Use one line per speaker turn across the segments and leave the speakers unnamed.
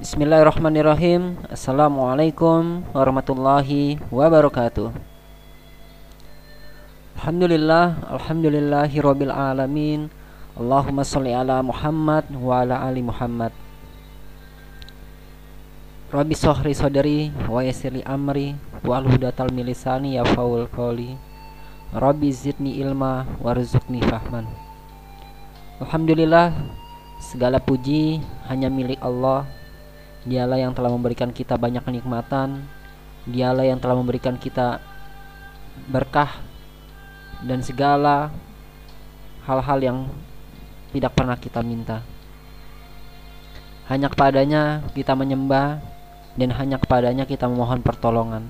Bismillahirrahmanirrahim. Assalamualaikum warahmatullahi wabarakatuh. Alhamdulillahirabbil alamin. Allahumma sholli ala Muhammad wa ala ali Muhammad. Rabbi shrah sadri wa yassir li amri wahlul 'uqdatam min lisani yafqahul qawli. Rabbi zidni ilma warzuqni fahman. Alhamdulillah, segala puji hanya milik Allah. Dialah yang telah memberikan kita banyak kenikmatan. Dialah yang telah memberikan kita berkah dan segala hal-hal yang tidak pernah kita minta. Hanya kepadanya kita menyembah dan hanya kepadanya kita memohon pertolongan.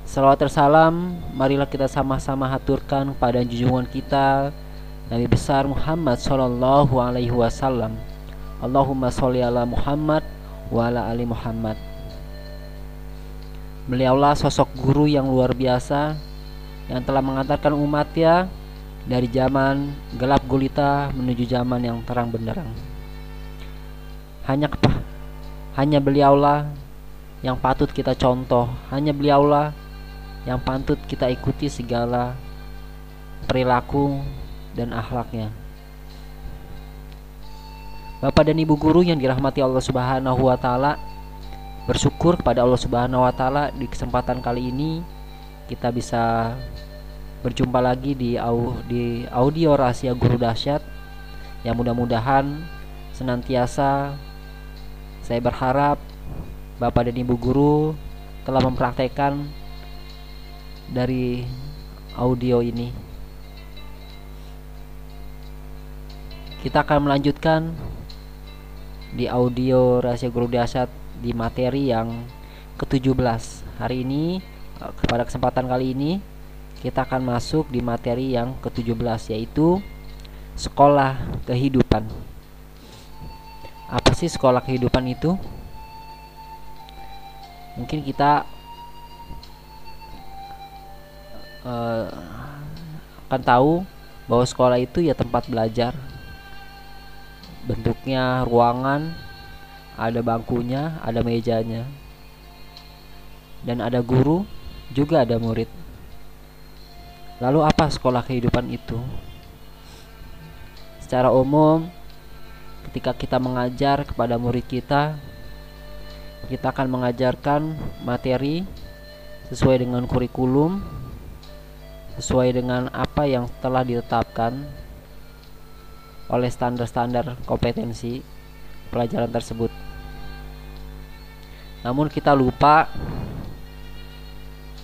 Salawat dan salam marilah kita sama-sama haturkan kepada junjungan kita Nabi besar Muhammad sallallahu alaihi wasallam. Allahumma sholli ala Muhammad wa ala ali Muhammad. Beliaulah sosok guru yang luar biasa yang telah mengantarkan umatnya dari zaman gelap gulita menuju zaman yang terang benderang. Hanya beliaulah yang patut kita contoh. Hanya beliaulah yang patut kita ikuti segala perilaku dan akhlaknya. Bapak dan Ibu guru yang dirahmati Allah Subhanahu wa taala, bersyukur kepada Allah Subhanahu wa taala di kesempatan kali ini kita bisa berjumpa lagi di audio rahasia guru dahsyat yang mudah-mudahan senantiasa saya berharap Bapak dan Ibu guru telah mempraktekkan dari audio ini. Kita akan melanjutkan di audio rahasia guru dahsyat di materi yang ke-17. Hari ini pada kesempatan kali ini kita akan masuk di materi yang ke-17, yaitu sekolah kehidupan. Apa sih sekolah kehidupan itu? Mungkin kita akan tahu bahwa sekolah itu ya tempat belajar. Bentuknya ruangan, ada bangkunya, ada mejanya, dan ada guru, juga ada murid. Lalu apa sekolah kehidupan itu? Secara umum, ketika kita mengajar kepada murid kita akan mengajarkan materi sesuai dengan kurikulum, sesuai dengan apa yang telah ditetapkan oleh standar-standar kompetensi pelajaran tersebut. Namun kita lupa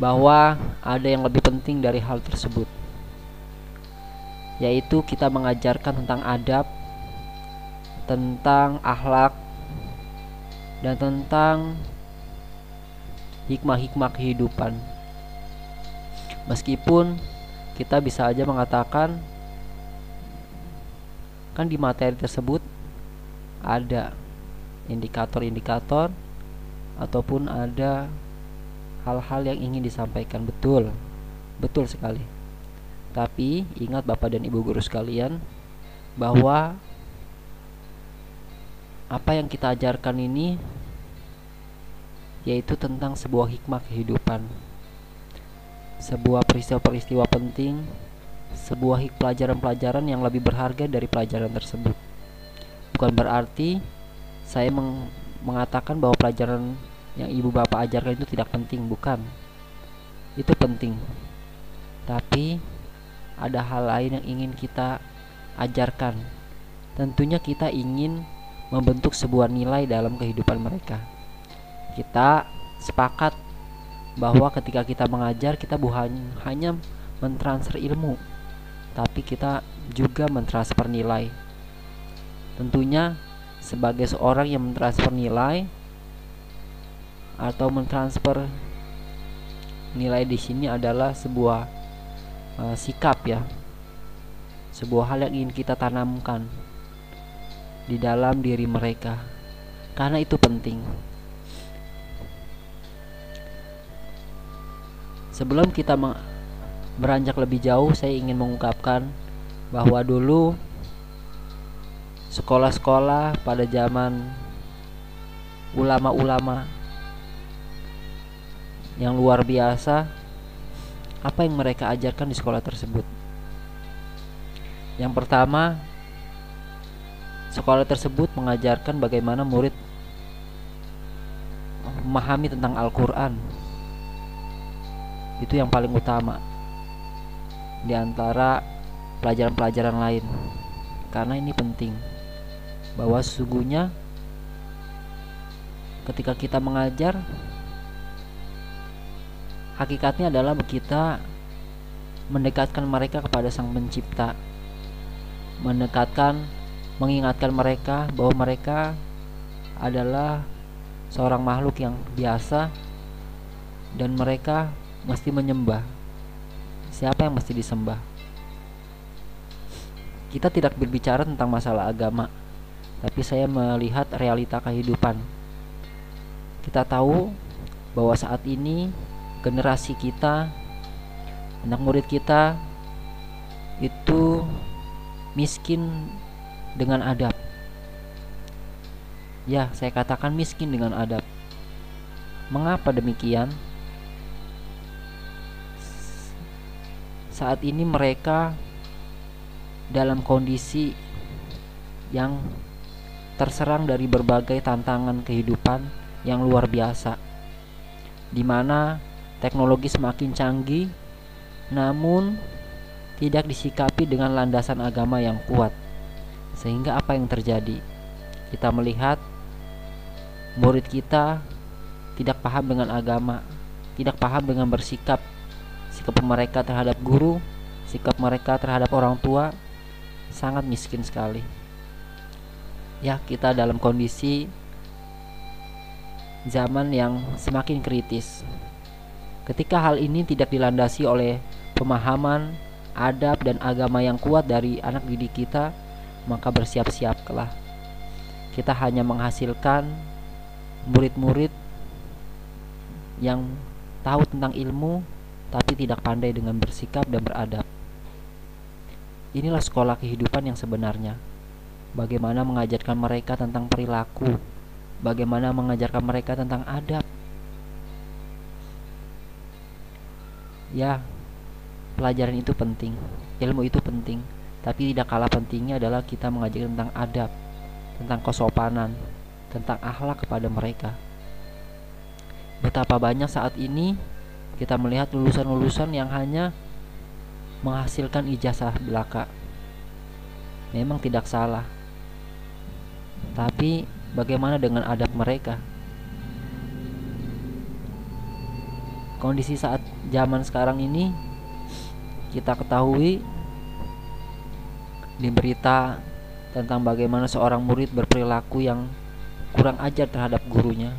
bahwa ada yang lebih penting dari hal tersebut, yaitu kita mengajarkan tentang adab, tentang akhlak, dan tentang hikmah-hikmah kehidupan. Meskipun kita bisa aja mengatakan kan di materi tersebut ada indikator-indikator ataupun ada hal-hal yang ingin disampaikan. Betul sekali. Tapi ingat Bapak dan Ibu guru sekalian, bahwa apa yang kita ajarkan ini yaitu tentang sebuah hikmah kehidupan, sebuah peristiwa-peristiwa penting, sebuah pelajaran-pelajaran yang lebih berharga dari pelajaran tersebut. Bukan berarti saya mengatakan bahwa pelajaran yang ibu bapak ajarkan itu tidak penting, bukan. Itu penting. Tapi ada hal lain yang ingin kita ajarkan. Tentunya kita ingin membentuk sebuah nilai dalam kehidupan mereka. Kita sepakat bahwa ketika kita mengajar, kita bukan hanya mentransfer ilmu, tapi kita juga mentransfer nilai. Tentunya sebagai seorang yang mentransfer nilai atau mentransfer nilai di sini adalah sebuah sikap ya, sebuah hal yang ingin kita tanamkan di dalam diri mereka, karena itu penting. Sebelum kita beranjak lebih jauh, saya ingin mengungkapkan bahwa dulu sekolah-sekolah pada zaman ulama-ulama yang luar biasa, apa yang mereka ajarkan di sekolah tersebut? Yang pertama, sekolah tersebut mengajarkan bagaimana murid memahami tentang Al-Quran. Itu yang paling utama di antara pelajaran-pelajaran lain, karena ini penting, bahwa sesungguhnya ketika kita mengajar, hakikatnya adalah kita mendekatkan mereka kepada Sang Pencipta, mengingatkan mereka bahwa mereka adalah seorang makhluk yang biasa dan mereka mesti menyembah. Siapa yang mesti disembah? Kita tidak berbicara tentang masalah agama, tapi saya melihat realita kehidupan. Kita tahu bahwa saat ini generasi kita, anak murid kita itu miskin dengan adab. Ya, saya katakan miskin dengan adab. Mengapa demikian? Saat ini mereka dalam kondisi yang terserang dari berbagai tantangan kehidupan yang luar biasa, di mana teknologi semakin canggih, namun tidak disikapi dengan landasan agama yang kuat. Sehingga apa yang terjadi? Kita melihat murid kita tidak paham dengan agama, tidak paham dengan bersikap. Sikap mereka terhadap guru, sikap mereka terhadap orang tua sangat miskin sekali. Ya, kita dalam kondisi zaman yang semakin kritis. Ketika hal ini tidak dilandasi oleh pemahaman, adab, dan agama yang kuat dari anak didik kita, maka bersiap-siaplah. Kita hanya menghasilkan murid-murid yang tahu tentang ilmu, tapi tidak pandai dengan bersikap dan beradab. Inilah sekolah kehidupan yang sebenarnya. Bagaimana mengajarkan mereka tentang perilaku, bagaimana mengajarkan mereka tentang adab. Ya, pelajaran itu penting, ilmu itu penting, tapi tidak kalah pentingnya adalah kita mengajarkan tentang adab, tentang kesopanan, tentang akhlak kepada mereka. Betapa banyak saat ini kita melihat lulusan-lulusan yang hanya menghasilkan ijazah belaka. Memang tidak salah, tapi bagaimana dengan adab mereka? Kondisi saat zaman sekarang ini, kita ketahui di berita tentang bagaimana seorang murid berperilaku yang kurang ajar terhadap gurunya,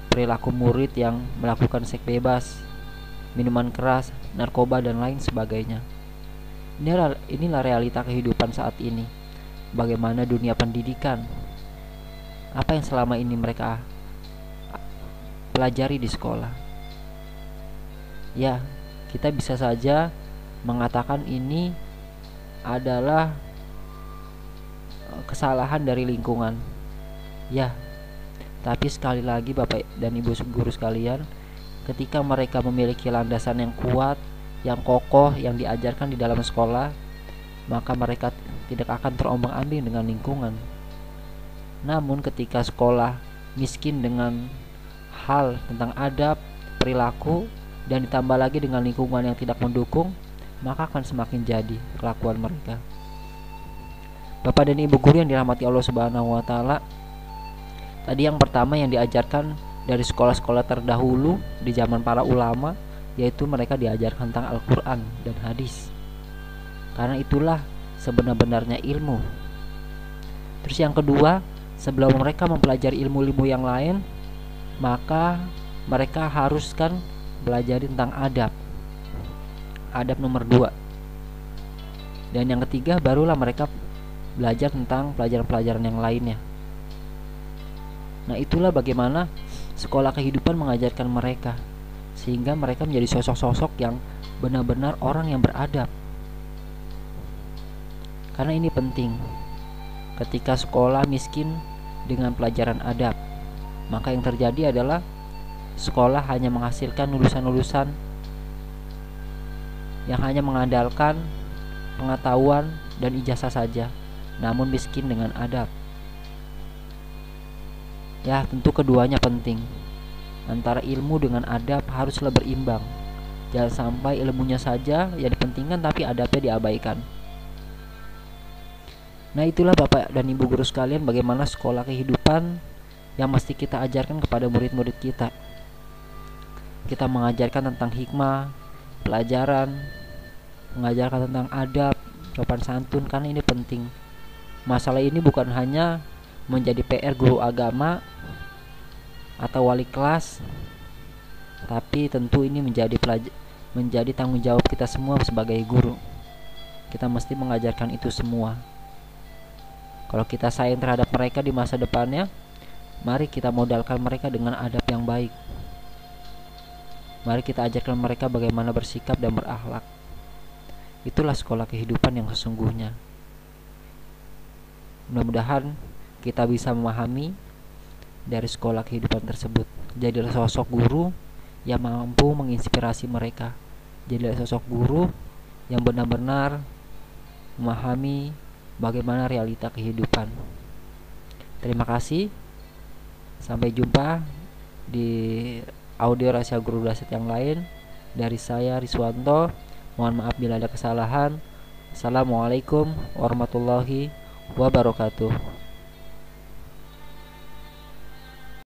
perilaku murid yang melakukan seks bebas, minuman keras, narkoba, dan lain sebagainya. Inilah realita kehidupan saat ini. Bagaimana dunia pendidikan, apa yang selama ini mereka pelajari di sekolah. Ya, kita bisa saja mengatakan ini adalah kesalahan dari lingkungan. Ya, tapi sekali lagi Bapak dan Ibu guru sekalian, ketika mereka memiliki landasan yang kuat, yang kokoh, yang diajarkan di dalam sekolah, maka mereka tidak akan terombang-ambing dengan lingkungan. Namun ketika sekolah miskin dengan hal tentang adab, perilaku, dan ditambah lagi dengan lingkungan yang tidak mendukung, maka akan semakin jadi kelakuan mereka. Bapak dan Ibu guru yang dirahmati Allah Subhanahu wa taala, tadi yang pertama yang diajarkan dari sekolah-sekolah terdahulu di zaman para ulama, yaitu mereka diajarkan tentang Al-Quran dan hadis, karena itulah sebenar-benarnya ilmu. Terus yang kedua, sebelum mereka mempelajari ilmu-ilmu yang lain, maka mereka haruskan belajar tentang adab. Adab nomor 2. Dan yang ketiga, barulah mereka belajar tentang pelajaran-pelajaran yang lainnya. Nah, itulah bagaimana sekolah kehidupan mengajarkan mereka, sehingga mereka menjadi sosok-sosok yang benar-benar orang yang beradab. Karena ini penting ketika sekolah miskin dengan pelajaran adab. maka yang terjadi adalah sekolah hanya menghasilkan lulusan-lulusan yang hanya mengandalkan pengetahuan dan ijazah saja, namun miskin dengan adab. Ya, tentu keduanya penting. Antara ilmu dengan adab haruslah berimbang. Jangan sampai ilmunya saja yang dipentingkan tapi adabnya diabaikan. Nah, itulah Bapak dan Ibu guru sekalian bagaimana sekolah kehidupan yang mesti kita ajarkan kepada murid-murid kita. Kita mengajarkan tentang hikmah, pelajaran, mengajarkan tentang adab, sopan santun, karena ini penting. Masalah ini bukan hanya menjadi PR guru agama atau wali kelas, tapi tentu ini menjadi tanggung jawab kita semua sebagai guru. Kita mesti mengajarkan itu semua. Kalau kita sayang terhadap mereka di masa depannya, mari kita modalkan mereka dengan adab yang baik. Mari kita ajarkan mereka bagaimana bersikap dan berakhlak. Itulah sekolah kehidupan yang sesungguhnya. Mudah-mudahan kita bisa memahami dari sekolah kehidupan tersebut. Jadilah sosok guru yang mampu menginspirasi mereka. Jadilah sosok guru yang benar-benar memahami bagaimana realita kehidupan. Terima kasih. Sampai jumpa di audio Rahasia Guru Dasyat yang lain. Dari saya Riswanto. Mohon maaf bila ada kesalahan. Assalamualaikum warahmatullahi wabarakatuh.